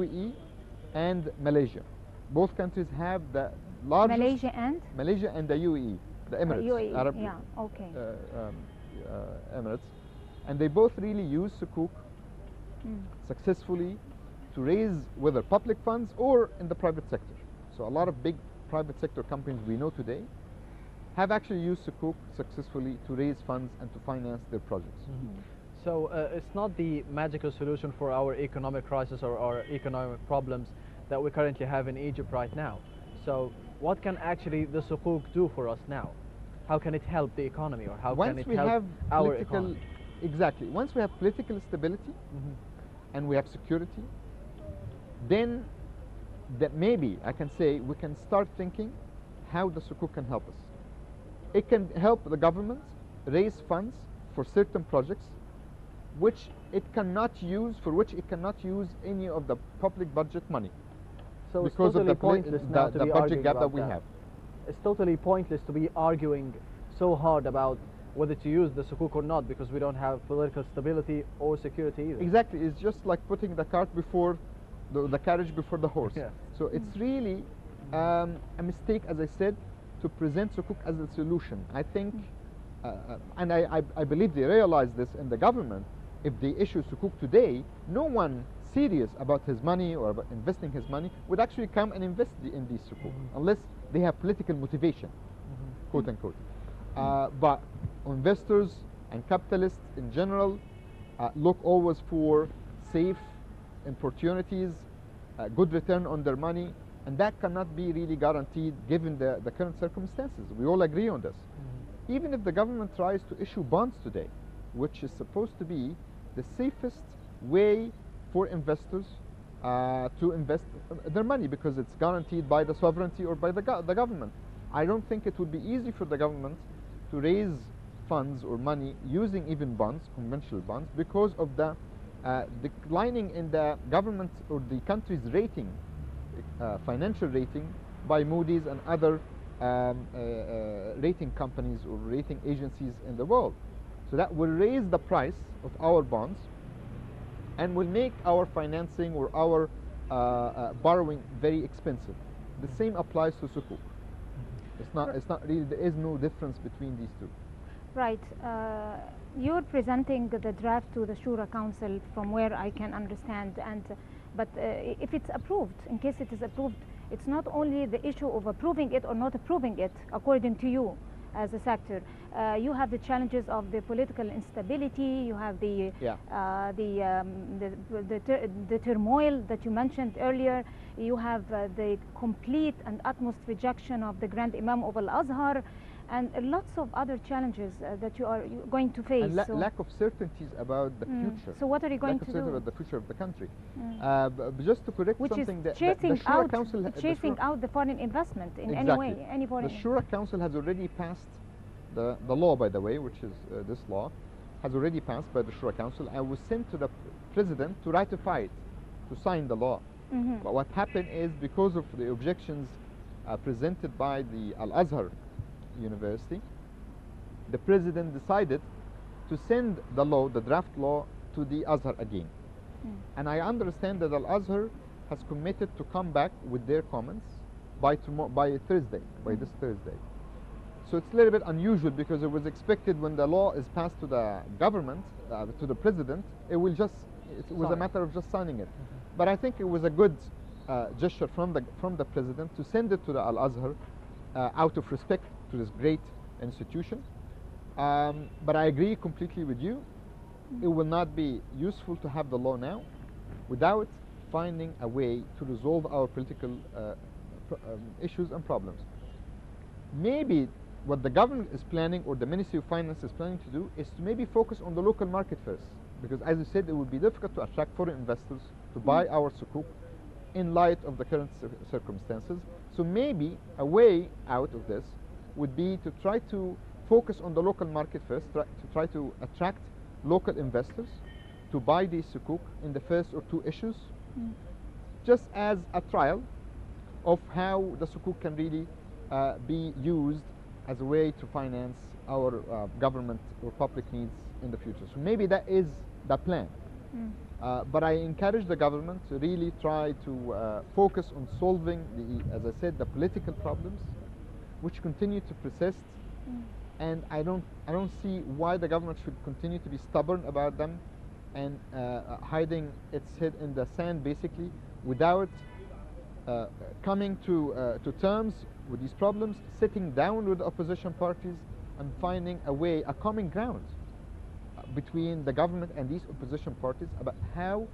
UAE and Malaysia. Both countries have the largest. Malaysia and the UAE, the Emirates, UAE, Arab yeah, okay. Emirates, and they both really use sukuk successfully to raise whether public funds or in the private sector. So a lot of big private sector companies we know today have actually used sukuk successfully to raise funds and to finance their projects. So it's not the magical solution for our economic crisis or our economic problems that we currently have in Egypt right now. So what can actually the sukuk do for us now? How can it help the economy, or how can it help our economy? Exactly. Once we have political stability and we have security, then that maybe I can say we can start thinking how the sukuk can help us. It can help the government raise funds for certain projects which it cannot use, for which it cannot use any of the public budget money. So it's because totally of pointless now to the be budget arguing gap that about we have. It's totally pointless to be arguing so hard about whether to use the sukuk or not, because we don't have political stability or security either. Exactly. It's just like putting the cart before the carriage before the horse. Yeah. So it's really a mistake, as I said, to present sukuk as a solution. I think, and I believe they realize this in the government. If they issue sukuk today, no one serious about his money or about investing his money would actually come and invest in these sukuk unless they have political motivation, quote unquote. But investors and capitalists in general look always for safe opportunities, good return on their money, and that cannot be really guaranteed given the current circumstances. We all agree on this. Even if the government tries to issue bonds today, which is supposed to be the safest way for investors to invest their money because it's guaranteed by the sovereignty or by the government. I don't think it would be easy for the government to raise funds or money using even bonds, conventional bonds, because of the declining in the government or the country's rating, financial rating by Moody's and other rating companies or rating agencies in the world. So that will raise the price of our bonds and will make our financing or our borrowing very expensive. The same applies to sukuk. It's not really, there is no difference between these two. Right. You're presenting the draft to the Shura Council from where I can understand, but if it's approved, in case it is approved, it's not only the issue of approving it or not approving it, according to you as a sector. You have the challenges of the political instability, you have the turmoil that you mentioned earlier, you have the complete and utmost rejection of the Grand Imam of Al-Azhar, and lots of other challenges that you are going to face. And lack of certainties about the future. So what are you going to do? Lack of certainty about the future of the country. Just to correct which something, is chasing the Shura Council out the foreign investment in exactly. any way, any foreign. The Shura Council has already passed the law, by the way, which is this law, has already passed by the Shura Council and was sent to the President to ratify it, to sign the law. But what happened is, because of the objections presented by the Al-Azhar University, the President decided to send the law, the draft law, to the Azhar again. And I understand that Al-Azhar has committed to come back with their comments by Thursday, by this Thursday. So it's a little bit unusual, because it was expected when the law is passed to the government, to the President, it was a matter of just signing it. But I think it was a good gesture from the President to send it to the Al-Azhar out of respect to this great institution. But I agree completely with you. It will not be useful to have the law now without finding a way to resolve our political issues and problems. Maybe what the government is planning, or the Ministry of Finance is planning to do, is to maybe focus on the local market first, because as you said, it would be difficult to attract foreign investors to buy our sukuk in light of the current circumstances. So maybe a way out of this would be to try to focus on the local market first, to try to attract local investors to buy these sukuk in the first or two issues, just as a trial of how the sukuk can really be used as a way to finance our government or public needs in the future. So maybe that is the plan. But I encourage the government to really try to focus on solving as I said, the political problems which continue to persist. And I don't see why the government should continue to be stubborn about them and hiding its head in the sand basically without coming to terms with these problems, sitting down with the opposition parties and finding a way, a common ground between the government and these opposition parties about how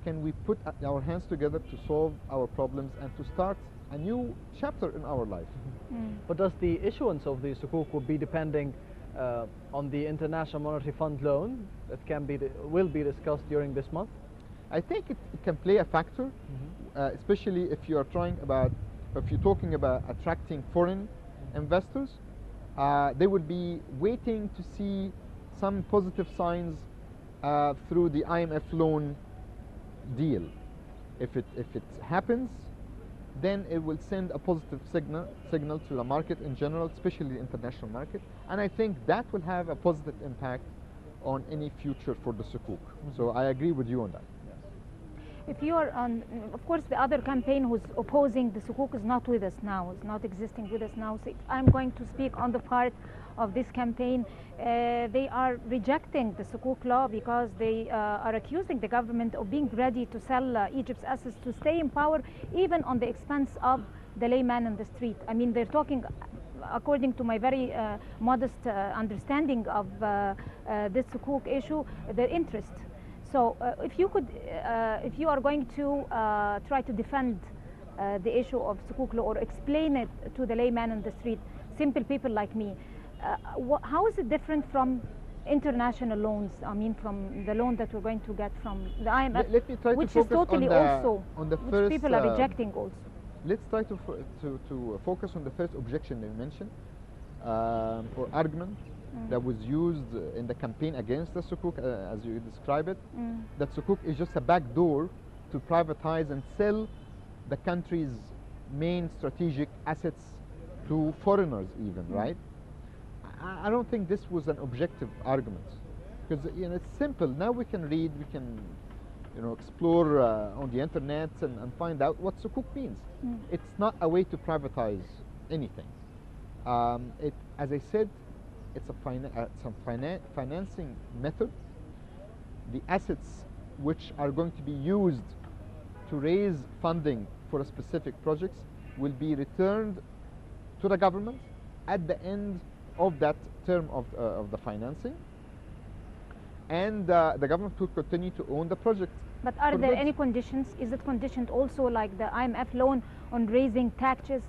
can we put our hands together to solve our problems and to start a new chapter in our life. But does the issuance of the sukuk will be depending on the International Monetary Fund loan that will be discussed during this month? I think it can play a factor, especially if you're talking about attracting foreign investors. They would be waiting to see some positive signs through the IMF loan deal. If it happens, then it will send a positive signal to the market in general, especially the international market, and I think that will have a positive impact on any future for the sukuk. So I agree with you on that. If you are on, of course, the other campaign who's opposing the sukuk is not with us now, is not existing with us now. So if I'm going to speak on the part of this campaign, they are rejecting the sukuk law because they are accusing the government of being ready to sell Egypt's assets to stay in power, even on the expense of the layman in the street. I mean, they're talking, according to my very modest understanding of this sukuk issue, their interest. So if you are going to try to defend the issue of sukuk law or explain it to the layman in the street, simple people like me, how is it different from international loans? I mean, from the loan that we're going to get from the IMF, let me try which to is totally on the which first, people are rejecting also. Let's try to focus on the first objection you mentioned, or argument that was used in the campaign against the sukuk, as you describe it, that sukuk is just a backdoor to privatize and sell the country's main strategic assets to foreigners even, right? I don't think this was an objective argument, because it's simple. Now we can read, we can explore on the internet and find out what sukuk means. It's not a way to privatize anything. As I said, it's a financing method. The assets which are going to be used to raise funding for a specific projects will be returned to the government at the end of that term of the financing, and the government will continue to own the project. But are there any conditions? Is it conditioned also like the IMF loan on raising taxes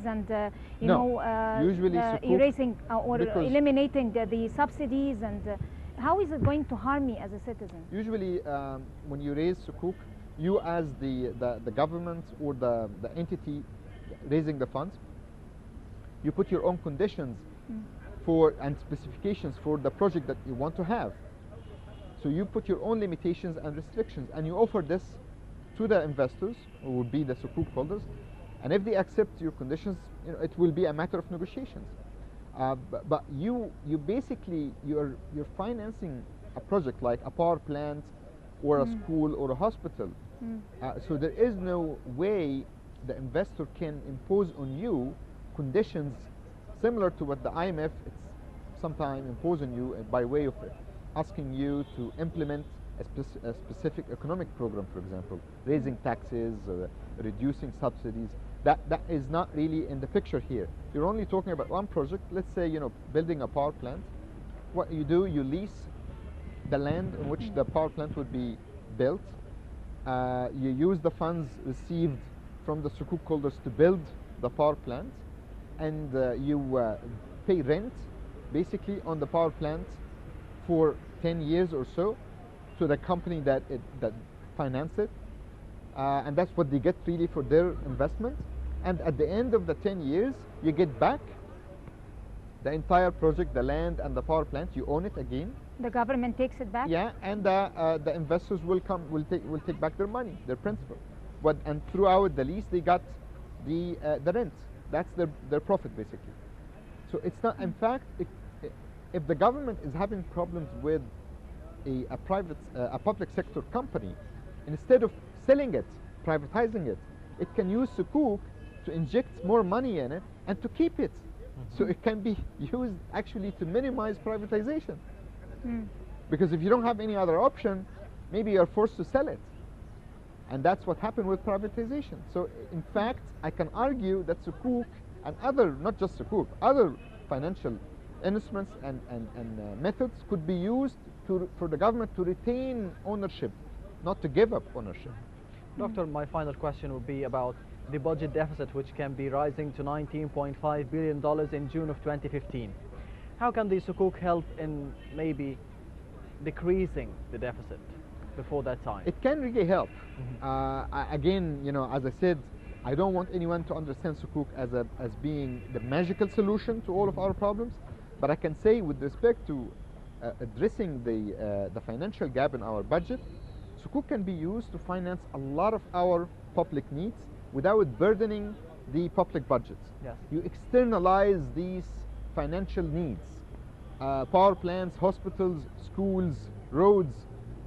and usually erasing or eliminating the subsidies, and how is it going to harm me as a citizen? Usually when you raise sukuk, you as the government or the entity raising the funds, you put your own conditions and specifications for the project that you want to have. So you put your own limitations and restrictions, and you offer this to the investors, who would be the sukuk holders, and if they accept your conditions, it will be a matter of negotiations. But you basically you're financing a project like a power plant or a school or a hospital. So there is no way the investor can impose on you conditions similar to what the IMF sometimes impose on you by way of asking you to implement a specific economic program, for example, raising taxes, reducing subsidies. That is not really in the picture here. You're only talking about one project. Let's say building a power plant. What you do, you lease the land in which the power plant would be built. You use the funds received from the sukuk holders to build the power plant, and you pay rent basically on the power plant for 10 years or so to the company that financed it, and that's what they get really for their investment. And at the end of the 10 years, you get back the entire project, the land and the power plant. You own it again. The government takes it back. Yeah, and the investors will take back their money, their principal. And throughout the lease, they got the rent. That's their profit basically. So it's not. In fact, if the government is having problems with a public sector company, instead of selling it, privatizing it, it can use sukuk to inject more money in it and to keep it. So it can be used actually to minimize privatization. Because if you don't have any other option, maybe you're forced to sell it. And that's what happened with privatization. So in fact, I can argue that sukuk and other, not just sukuk, other financial instruments and methods could be used for the government to retain ownership, not to give up ownership. Doctor, my final question would be about the budget deficit, which can be rising to $19.5 billion in June of 2015. How can the sukuk help in maybe decreasing the deficit before that time? It can really help. Again, you know, as I said, I don't want anyone to understand sukuk as being the magical solution to all of our problems, but I can say with respect to addressing the financial gap in our budget, sukuk can be used to finance a lot of our public needs without burdening the public budgets. Yes. You externalize these financial needs, power plants, hospitals, schools, roads,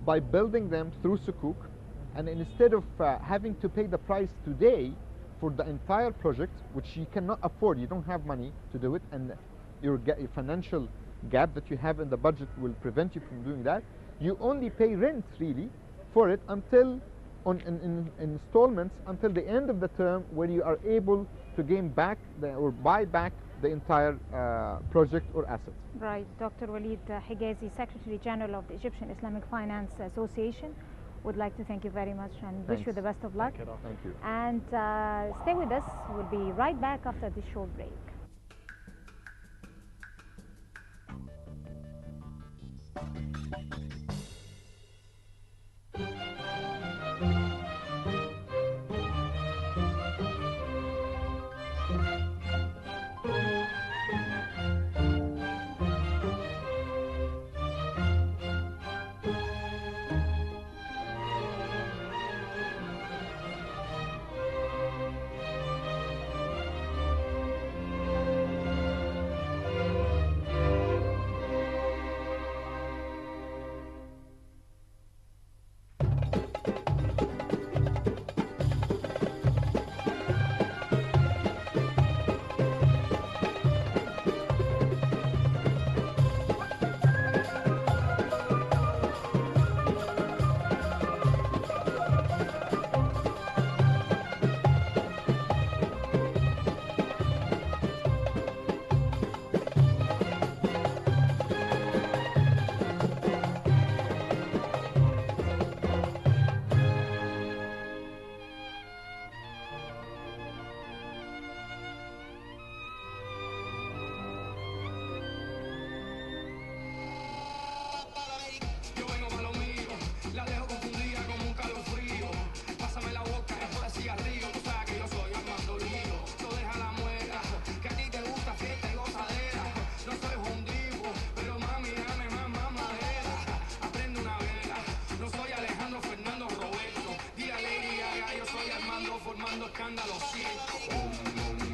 by building them through sukuk, and instead of having to pay the price today for the entire project, which you cannot afford, you don't have money to do it, and your financial gap that you have in the budget will prevent you from doing that, you only pay rent really for it until in installments until the end of the term, where you are able to gain back or buy back the entire project or asset. Right. Dr. Wlid Higazi, Secretary General of the Egyptian Islamic Finance Association, would like to thank you very much and wish you the best of luck. Thank you. And stay with us. We'll be right back after this short break. Escándalo, sí.